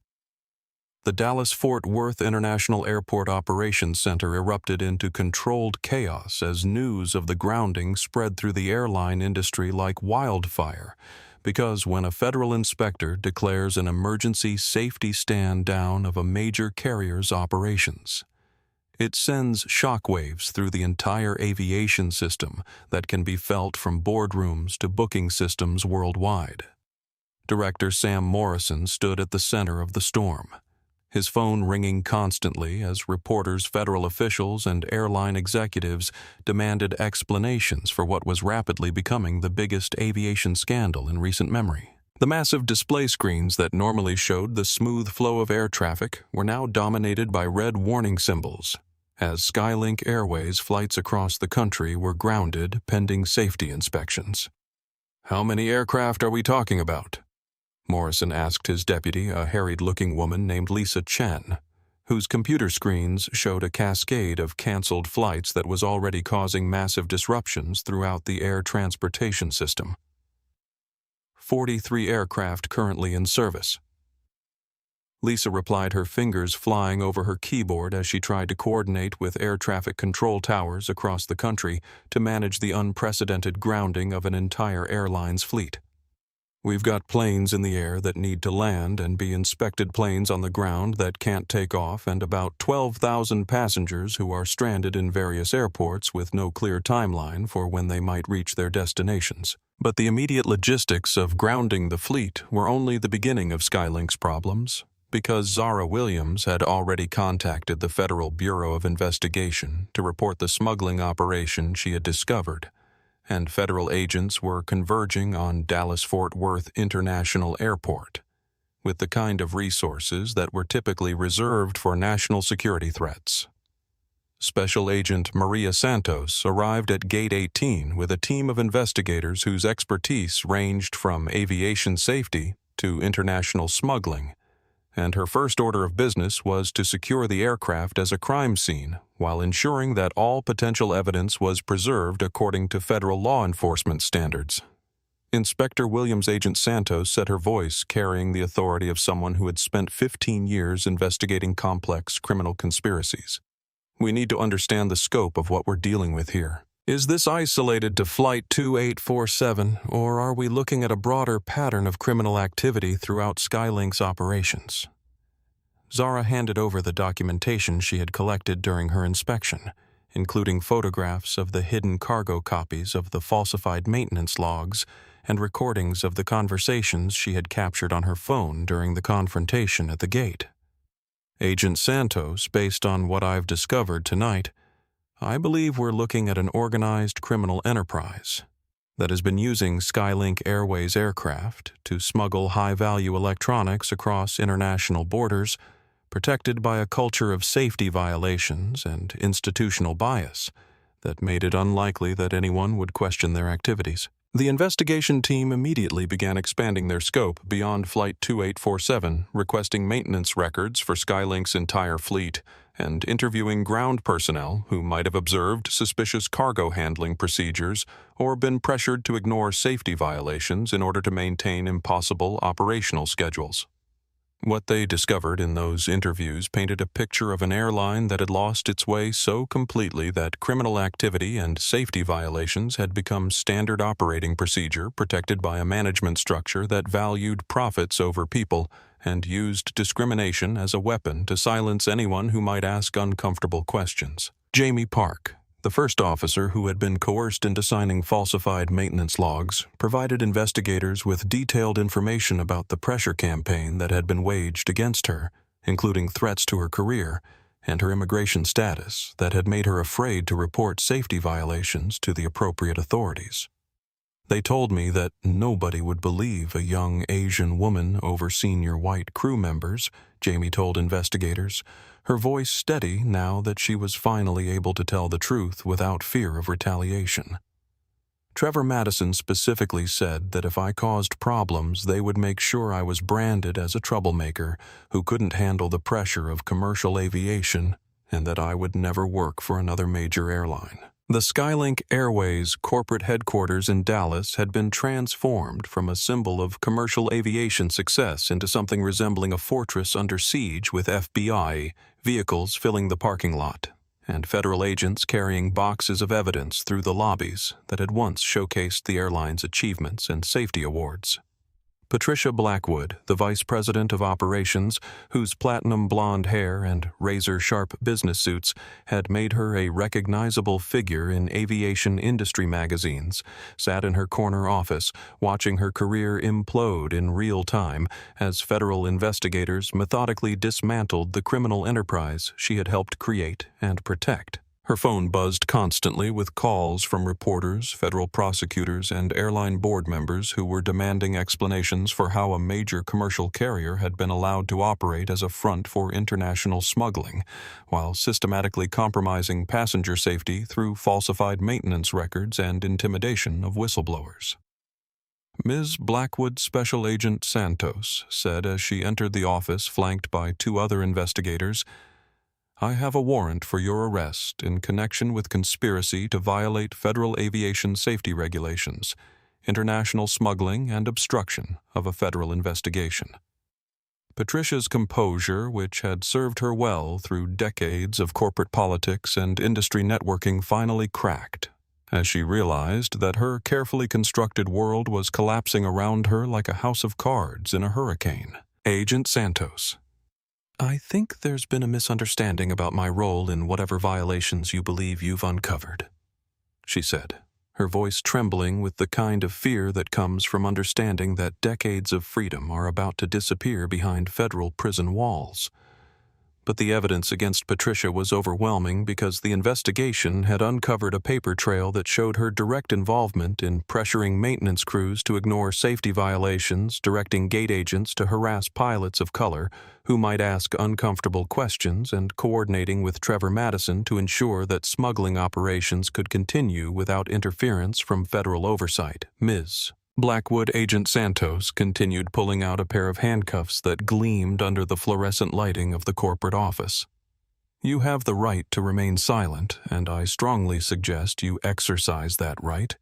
The Dallas-Fort Worth International Airport Operations Center erupted into controlled chaos as news of the grounding spread through the airline industry like wildfire, because when a federal inspector declares an emergency safety stand-down of a major carrier's operations, it sends shockwaves through the entire aviation system that can be felt from boardrooms to booking systems worldwide. Director Sam Morrison stood at the center of the storm, his phone ringing constantly as reporters, federal officials, and airline executives demanded explanations for what was rapidly becoming the biggest aviation scandal in recent memory. The massive display screens that normally showed the smooth flow of air traffic were now dominated by red warning symbols, as Skylink Airways flights across the country were grounded pending safety inspections. "How many aircraft are we talking about?" Morrison asked his deputy, a harried-looking woman named Lisa Chen, whose computer screens showed a cascade of canceled flights that was already causing massive disruptions throughout the air transportation system. 43 aircraft currently in service. Lisa replied, her fingers flying over her keyboard as she tried to coordinate with air traffic control towers across the country to manage the unprecedented grounding of an entire airline's fleet. "We've got planes in the air that need to land and be inspected, planes on the ground that can't take off, and about 12,000 passengers who are stranded in various airports with no clear timeline for when they might reach their destinations." But the immediate logistics of grounding the fleet were only the beginning of Skylink's problems, because Zara Williams had already contacted the Federal Bureau of Investigation to report the smuggling operation she had discovered, and federal agents were converging on Dallas-Fort Worth International Airport, with the kind of resources that were typically reserved for national security threats. Special Agent Maria Santos arrived at Gate 18 with a team of investigators whose expertise ranged from aviation safety to international smuggling, and her first order of business was to secure the aircraft as a crime scene while ensuring that all potential evidence was preserved according to federal law enforcement standards. Inspector Williams Agent Santos said, her voice carrying the authority of someone who had spent 15 years investigating complex criminal conspiracies. "We need to understand the scope of what we're dealing with here. Is this isolated to Flight 2847, or are we looking at a broader pattern of criminal activity throughout Skylink's operations?" Zara handed over the documentation she had collected during her inspection, including photographs of the hidden cargo copies of the falsified maintenance logs and recordings of the conversations she had captured on her phone during the confrontation at the gate. "Agent Santos, based on what I've discovered tonight, I believe we're looking at an organized criminal enterprise. that has been using Skylink Airways aircraft to smuggle high-value electronics across international borders, protected by a culture of safety violations and institutional bias that made it unlikely that anyone would question their activities. The investigation team immediately began expanding their scope beyond Flight 2847, requesting maintenance records for Skylink's entire fleet and interviewing ground personnel who might have observed suspicious cargo handling procedures or been pressured to ignore safety violations in order to maintain impossible operational schedules. What they discovered in those interviews painted a picture of an airline that had lost its way so completely that criminal activity and safety violations had become standard operating procedure, protected by a management structure that valued profits over people and used discrimination as a weapon to silence anyone who might ask uncomfortable questions. Jamie Park, the first officer who had been coerced into signing falsified maintenance logs, provided investigators with detailed information about the pressure campaign that had been waged against her, including threats to her career and her immigration status that had made her afraid to report safety violations to the appropriate authorities. They told me that nobody would believe a young Asian woman over senior white crew members, Jamie told investigators, her voice steady now that she was finally able to tell the truth without fear of retaliation. Trevor Madison specifically said that if I caused problems, they would make sure I was branded as a troublemaker who couldn't handle the pressure of commercial aviation and that I would never work for another major airline. The Skylink Airways corporate headquarters in Dallas had been transformed from a symbol of commercial aviation success into something resembling a fortress under siege, with FBI vehicles filling the parking lot and federal agents carrying boxes of evidence through the lobbies that had once showcased the airline's achievements and safety awards. Patricia Blackwood, the vice president of operations, whose platinum blonde hair and razor-sharp business suits had made her a recognizable figure in aviation industry magazines, sat in her corner office watching her career implode in real time as federal investigators methodically dismantled the criminal enterprise she had helped create and protect. Her phone buzzed constantly with calls from reporters, federal prosecutors, and airline board members who were demanding explanations for how a major commercial carrier had been allowed to operate as a front for international smuggling, while systematically compromising passenger safety through falsified maintenance records and intimidation of whistleblowers. Ms. Blackwood Special Agent Santos said as she entered the office flanked by two other investigators, "I have a warrant for your arrest in connection with conspiracy to violate federal aviation safety regulations, international smuggling, and obstruction of a federal investigation." Patricia's composure, which had served her well through decades of corporate politics and industry networking, finally cracked as she realized that her carefully constructed world was collapsing around her like a house of cards in a hurricane. "Agent Santos, I think there's been a misunderstanding about my role in whatever violations you believe you've uncovered," she said, her voice trembling with the kind of fear that comes from understanding that decades of freedom are about to disappear behind federal prison walls. But the evidence against Patricia was overwhelming because the investigation had uncovered a paper trail that showed her direct involvement in pressuring maintenance crews to ignore safety violations, directing gate agents to harass pilots of color who might ask uncomfortable questions, and coordinating with Trevor Madison to ensure that smuggling operations could continue without interference from federal oversight. Ms. Blackwood Agent Santos continued pulling out a pair of handcuffs that gleamed under the fluorescent lighting of the corporate office. "You have the right to remain silent, and I strongly suggest you exercise that right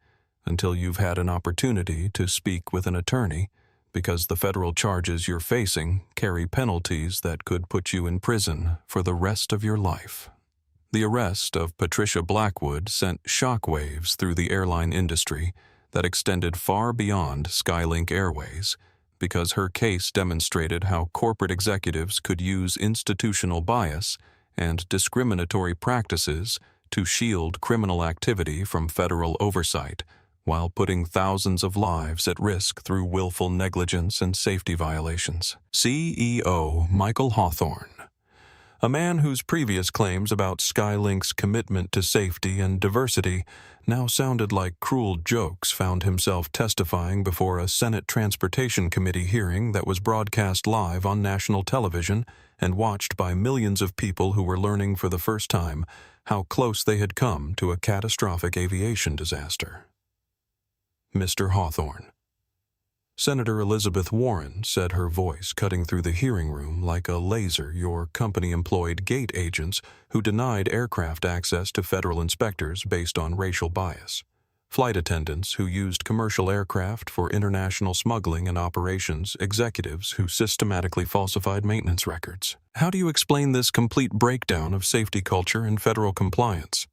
until you've had an opportunity to speak with an attorney, because the federal charges you're facing carry penalties that could put you in prison for the rest of your life." The arrest of Patricia Blackwood sent shockwaves through the airline industry that extended far beyond Skylink Airways, because her case demonstrated how corporate executives could use institutional bias and discriminatory practices to shield criminal activity from federal oversight, while putting thousands of lives at risk through willful negligence and safety violations. CEO Michael Hawthorne, A man whose previous claims about Skylink's commitment to safety and diversity now sounded like cruel jokes found himself testifying before a Senate Transportation Committee hearing that was broadcast live on national television and watched by millions of people who were learning for the first time how close they had come to a catastrophic aviation disaster. Mr. Hawthorne. Senator Elizabeth Warren said, her voice cutting through the hearing room like a laser. Your company employed gate agents who denied aircraft access to federal inspectors based on racial bias, flight attendants who used commercial aircraft for international smuggling and operations, executives who systematically falsified maintenance records. How do you explain this complete breakdown of safety culture and federal compliance?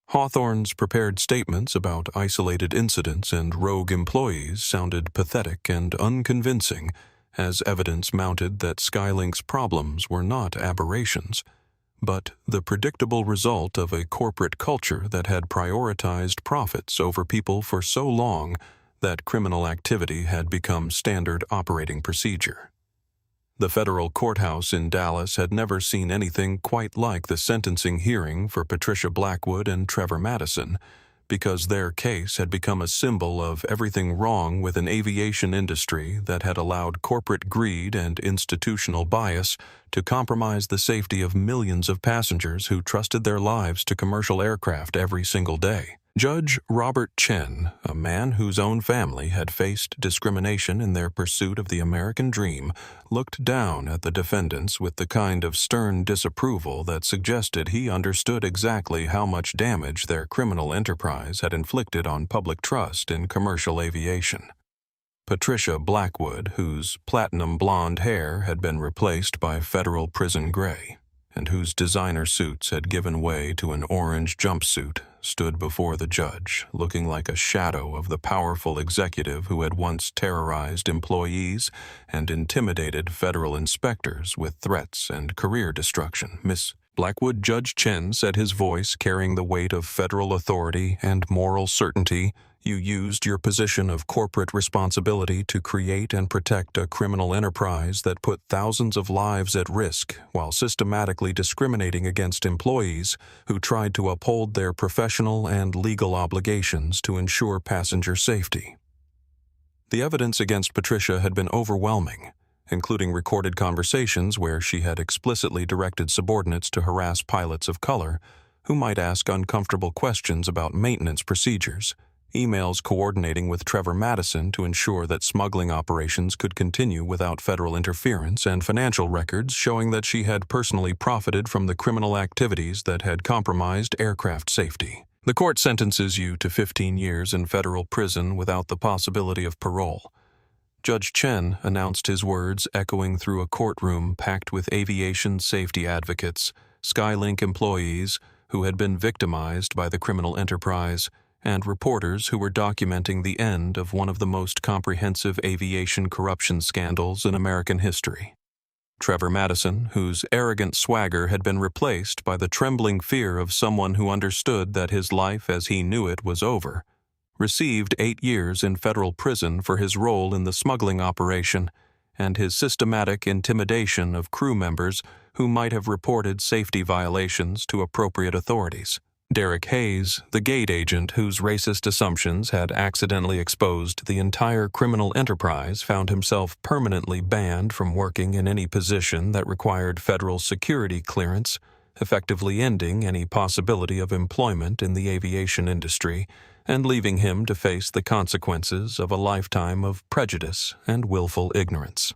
Hawthorne's prepared statements about isolated incidents and rogue employees sounded pathetic and unconvincing as evidence mounted that Skylink's problems were not aberrations, but the predictable result of a corporate culture that had prioritized profits over people for so long that criminal activity had become standard operating procedure. The federal courthouse in Dallas had never seen anything quite like the sentencing hearing for Patricia Blackwood and Trevor Madison, because their case had become a symbol of everything wrong with an aviation industry that had allowed corporate greed and institutional bias to compromise the safety of millions of passengers who trusted their lives to commercial aircraft every single day. Judge Robert Chen, a man whose own family had faced discrimination in their pursuit of the American dream, looked down at the defendants with the kind of stern disapproval that suggested he understood exactly how much damage their criminal enterprise had inflicted on public trust in commercial aviation. Patricia Blackwood, whose platinum blonde hair had been replaced by federal prison gray, and whose designer suits had given way to an orange jumpsuit, stood before the judge, looking like a shadow of the powerful executive who had once terrorized employees and intimidated federal inspectors with threats and career destruction. Miss Blackwood, Judge Chen said, his voice carrying the weight of federal authority and moral certainty, you used your position of corporate responsibility to create and protect a criminal enterprise that put thousands of lives at risk while systematically discriminating against employees who tried to uphold their professional and legal obligations to ensure passenger safety. The evidence against Patricia had been overwhelming, including recorded conversations where she had explicitly directed subordinates to harass pilots of color who might ask uncomfortable questions about maintenance procedures, emails coordinating with Trevor Madison to ensure that smuggling operations could continue without federal interference, and financial records showing that she had personally profited from the criminal activities that had compromised aircraft safety. The court sentences you to 15 years in federal prison without the possibility of parole. Judge Chen announced his words echoing through a courtroom packed with aviation safety advocates, Skylink employees who had been victimized by the criminal enterprise, and reporters who were documenting the end of one of the most comprehensive aviation corruption scandals in American history. Trevor Madison, whose arrogant swagger had been replaced by the trembling fear of someone who understood that his life as he knew it was over, received 8 years in federal prison for his role in the smuggling operation and his systematic intimidation of crew members who might have reported safety violations to appropriate authorities. Derek Hayes, the gate agent whose racist assumptions had accidentally exposed the entire criminal enterprise, found himself permanently banned from working in any position that required federal security clearance, effectively ending any possibility of employment in the aviation industry and leaving him to face the consequences of a lifetime of prejudice and willful ignorance.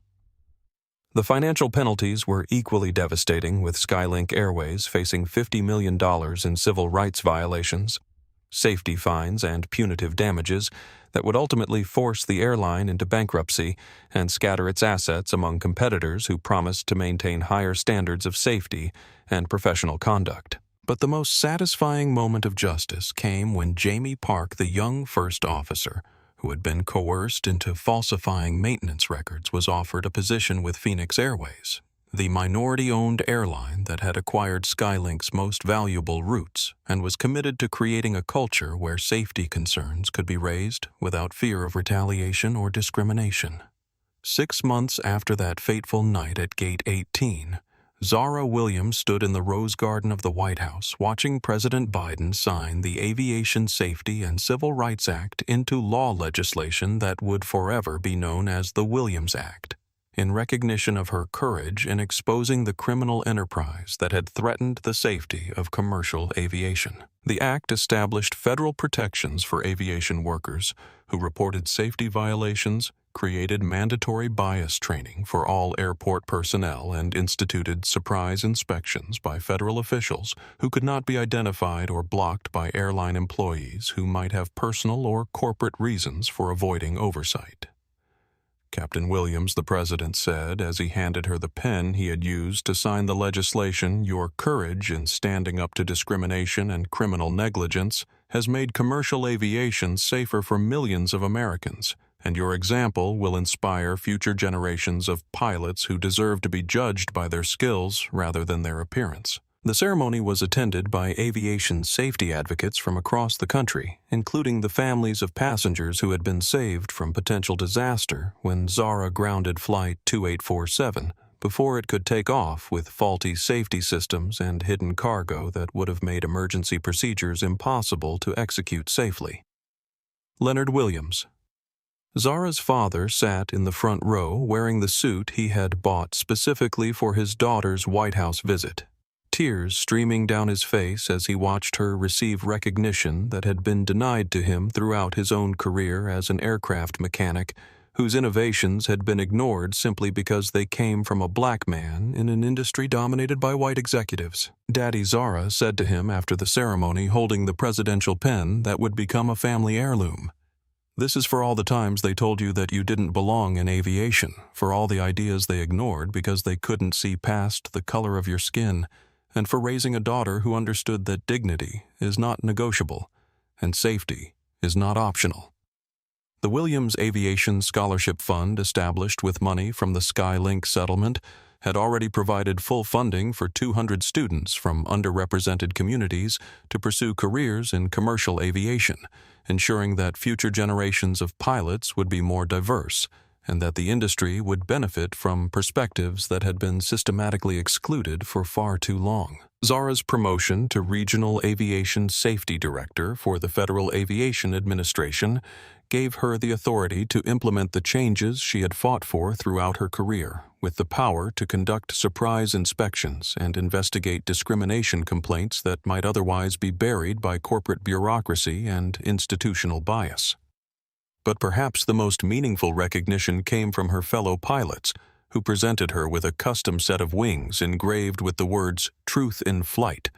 The financial penalties were equally devastating, with Skylink Airways facing $50 million in civil rights violations, safety fines, and punitive damages that would ultimately force the airline into bankruptcy and scatter its assets among competitors who promised to maintain higher standards of safety and professional conduct. But the most satisfying moment of justice came when Jamie Park, the young first officer, who had been coerced into falsifying maintenance records, was offered a position with Phoenix Airways, the minority-owned airline that had acquired Skylink's most valuable routes and was committed to creating a culture where safety concerns could be raised without fear of retaliation or discrimination. 6 months after that fateful night at Gate 18, Zara Williams stood in the Rose Garden of the White House watching President Biden sign the Aviation Safety and Civil Rights Act into law legislation that would forever be known as the Williams Act, in recognition of her courage in exposing the criminal enterprise that had threatened the safety of commercial aviation. The act established federal protections for aviation workers who reported safety violations, created mandatory bias training for all airport personnel, and instituted surprise inspections by federal officials who could not be identified or blocked by airline employees who might have personal or corporate reasons for avoiding oversight. Captain Williams, the president, said as he handed her the pen he had used to sign the legislation, "Your courage in standing up to discrimination and criminal negligence has made commercial aviation safer for millions of Americans, and your example will inspire future generations of pilots who deserve to be judged by their skills rather than their appearance." The ceremony was attended by aviation safety advocates from across the country, including the families of passengers who had been saved from potential disaster when Zara grounded Flight 2847 before it could take off with faulty safety systems and hidden cargo that would have made emergency procedures impossible to execute safely. Leonard Williams. Zara's father sat in the front row wearing the suit he had bought specifically for his daughter's White House visit, tears streaming down his face as he watched her receive recognition that had been denied to him throughout his own career as an aircraft mechanic whose innovations had been ignored simply because they came from a black man in an industry dominated by white executives. Daddy Zara said to him after the ceremony, holding the presidential pen that would become a family heirloom, "This is for all the times they told you that you didn't belong in aviation, for all the ideas they ignored because they couldn't see past the color of your skin, and for raising a daughter who understood that dignity is not negotiable and safety is not optional." The Williams Aviation Scholarship Fund, established with money from the SkyLink settlement, had already provided full funding for 200 students from underrepresented communities to pursue careers in commercial aviation, ensuring that future generations of pilots would be more diverse and that the industry would benefit from perspectives that had been systematically excluded for far too long. Zara's promotion to Regional Aviation Safety Director for the Federal Aviation Administration gave her the authority to implement the changes she had fought for throughout her career, with the power to conduct surprise inspections and investigate discrimination complaints that might otherwise be buried by corporate bureaucracy and institutional bias. But perhaps the most meaningful recognition came from her fellow pilots, who presented her with a custom set of wings engraved with the words "Truth in Flight"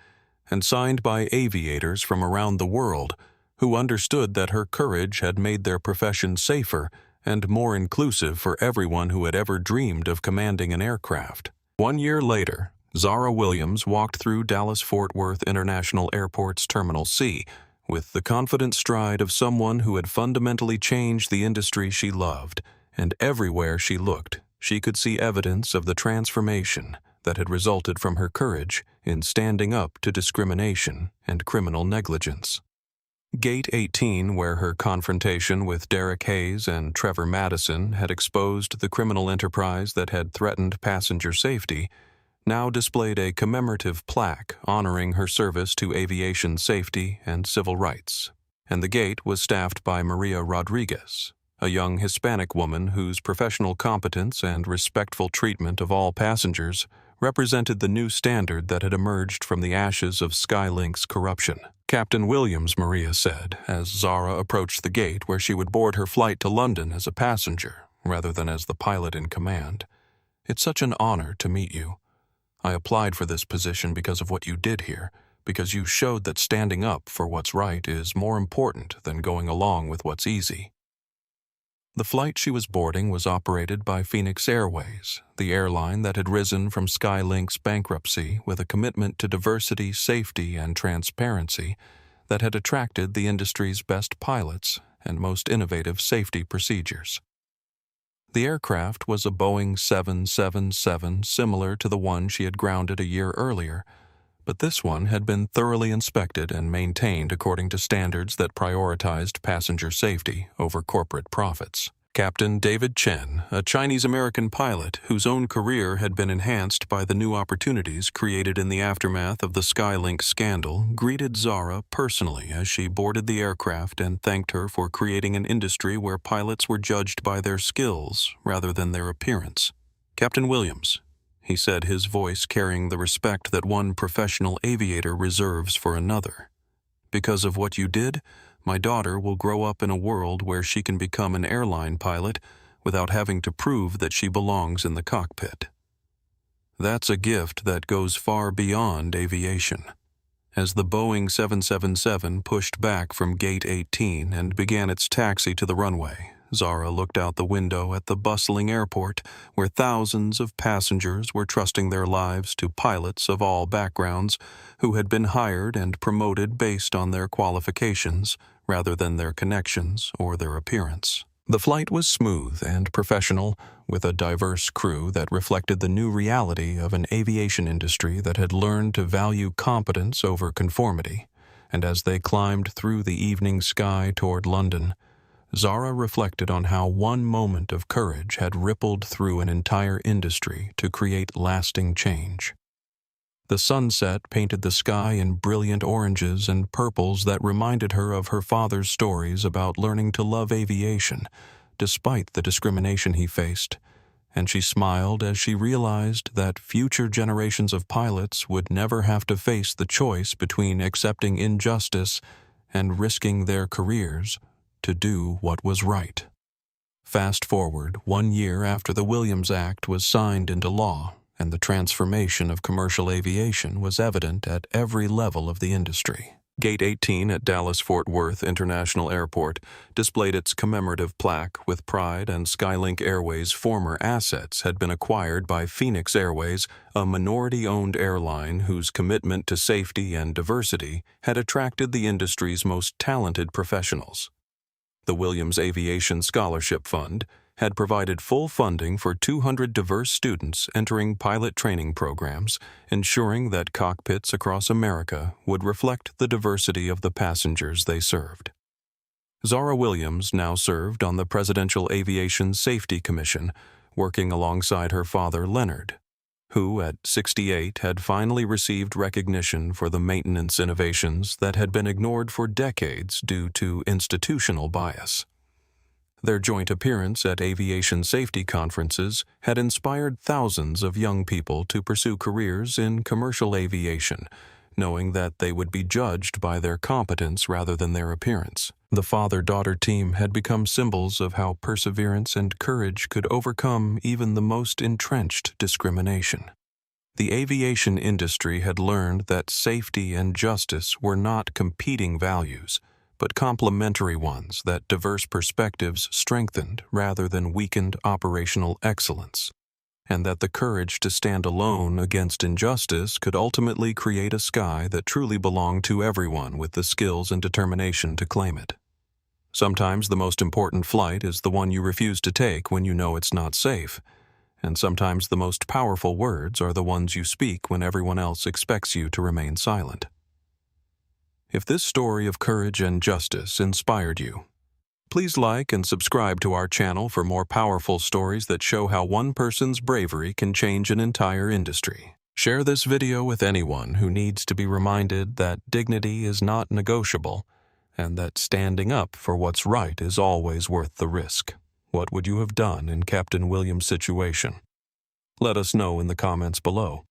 and signed by aviators from around the world who understood that her courage had made their profession safer and more inclusive for everyone who had ever dreamed of commanding an aircraft. 1 year later, Zara Williams walked through Dallas-Fort Worth International Airport's Terminal C with the confident stride of someone who had fundamentally changed the industry she loved, and everywhere she looked, she could see evidence of the transformation that had resulted from her courage in standing up to discrimination and criminal negligence. Gate 18, where her confrontation with Derek Hayes and Trevor Madison had exposed the criminal enterprise that had threatened passenger safety, now displayed a commemorative plaque honoring her service to aviation safety and civil rights, and the gate was staffed by Maria Rodriguez, a young Hispanic woman whose professional competence and respectful treatment of all passengers represented the new standard that had emerged from the ashes of SkyLink's corruption. "Captain Williams," Maria said, as Zara approached the gate where she would board her flight to London as a passenger rather than as the pilot in command, "it's such an honor to meet you. I applied for this position because of what you did here, because you showed that standing up for what's right is more important than going along with what's easy." The flight she was boarding was operated by Phoenix Airways, the airline that had risen from SkyLink's bankruptcy with a commitment to diversity, safety, and transparency that had attracted the industry's best pilots and most innovative safety procedures. The aircraft was a Boeing 777 similar to the one she had grounded a year earlier, but this one had been thoroughly inspected and maintained according to standards that prioritized passenger safety over corporate profits. Captain David Chen, a Chinese-American pilot whose own career had been enhanced by the new opportunities created in the aftermath of the Skylink scandal, greeted Zara personally as she boarded the aircraft and thanked her for creating an industry where pilots were judged by their skills rather than their appearance. "Captain Williams," he said, his voice carrying the respect that one professional aviator reserves for another. "Because of what you did, my daughter will grow up in a world where she can become an airline pilot without having to prove that she belongs in the cockpit. That's a gift that goes far beyond aviation." As the Boeing 777 pushed back from Gate 18 and began its taxi to the runway, Zara looked out the window at the bustling airport where thousands of passengers were trusting their lives to pilots of all backgrounds who had been hired and promoted based on their qualifications rather than their connections or their appearance. The flight was smooth and professional, with a diverse crew that reflected the new reality of an aviation industry that had learned to value competence over conformity. And as they climbed through the evening sky toward London, Zara reflected on how one moment of courage had rippled through an entire industry to create lasting change. The sunset painted the sky in brilliant oranges and purples that reminded her of her father's stories about learning to love aviation, despite the discrimination he faced, and she smiled as she realized that future generations of pilots would never have to face the choice between accepting injustice and risking their careers to do what was right. Fast forward 1 year after the Williams Act was signed into law, and the transformation of commercial aviation was evident at every level of the industry. Gate 18 at Dallas-Fort Worth International Airport displayed its commemorative plaque with pride, and Skylink Airways' former assets had been acquired by Phoenix Airways, a minority-owned airline whose commitment to safety and diversity had attracted the industry's most talented professionals. The Williams Aviation Scholarship Fund had provided full funding for 200 diverse students entering pilot training programs, ensuring that cockpits across America would reflect the diversity of the passengers they served. Zara Williams now served on the Presidential Aviation Safety Commission, working alongside her father Leonard, who at 68 had finally received recognition for the maintenance innovations that had been ignored for decades due to institutional bias. Their joint appearance at aviation safety conferences had inspired thousands of young people to pursue careers in commercial aviation, knowing that they would be judged by their competence rather than their appearance. The father-daughter team had become symbols of how perseverance and courage could overcome even the most entrenched discrimination. The aviation industry had learned that safety and justice were not competing values, but complementary ones that diverse perspectives strengthened rather than weakened operational excellence, and that the courage to stand alone against injustice could ultimately create a sky that truly belonged to everyone with the skills and determination to claim it. Sometimes the most important flight is the one you refuse to take when you know it's not safe, and sometimes the most powerful words are the ones you speak when everyone else expects you to remain silent. If this story of courage and justice inspired you, please like and subscribe to our channel for more powerful stories that show how one person's bravery can change an entire industry. Share this video with anyone who needs to be reminded that dignity is not negotiable, and that standing up for what's right is always worth the risk. What would you have done in Captain Williams' situation? Let us know in the comments below.